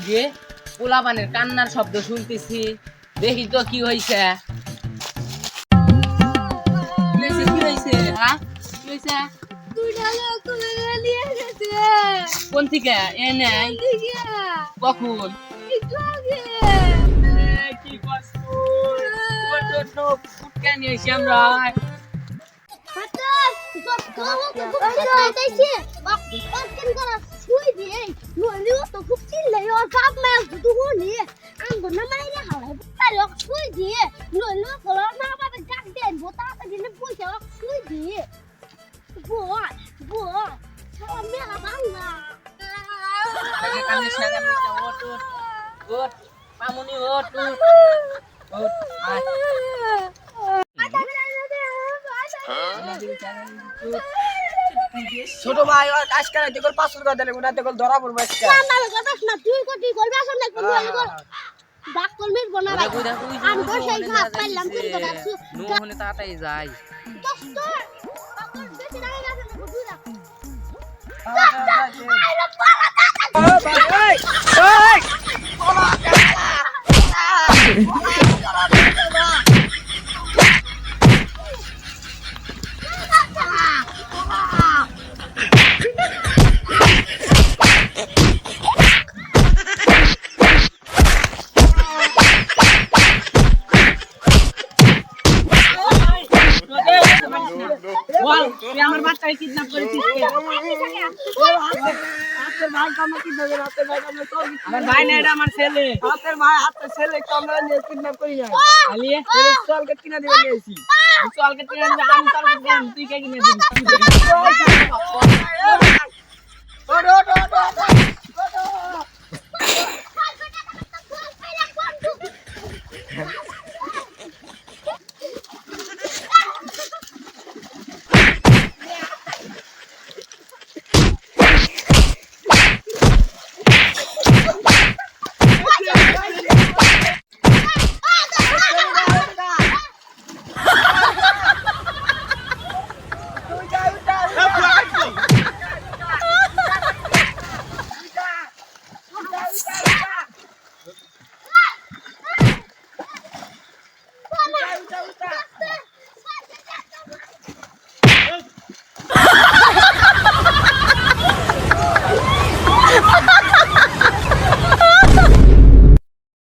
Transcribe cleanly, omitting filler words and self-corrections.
যে পোলাপানের কান্নার শব্দ শুনতেছি, দেখি তো কি হয়েছে। কি হয়েছে? হ্যাঁ কি হয়েছে? কোন থেকে এ নাই? কখন? কি কষ্ট! ওর জন্য ফুটকা নিয়ে এসে আমরা কান্দিস না, ওঠ ওঠ ওঠ মামুনি, ওঠ ওঠ ওঠ আয়। ছোট ভাই আর কাজ করাইতে গেল 500 টাকা দিলে ওনাতে গেল ধরা পড়বে আজকে। তুই কটি করবে আসলে ডাক করমির বনা ভাই আমি তো সেই ভাত পাইলাম তুই তো ডাকছু নোহনে তাড়াতাড়ি যাই। দোস্ত আমার বেশি নাই না বুঝু না বল তুই আমার বাচ্চাকে কিডন্যাপ করেছিস কে? হাতের ভাই কামা কিডন্যাপ করে, হাতের ভাই কামা তোর আমার ভাই না, এটা আমার ছেলে। হাতের ভাই হাতের ছেলে কামড়া নিয়ে কিডন্যাপ করি না আলিয়ে চলকে কিনা দিবে নিয়েছি। চলকে কিনা দিবে, আমি চলকে দেন, তুই কে কিনে দিবি?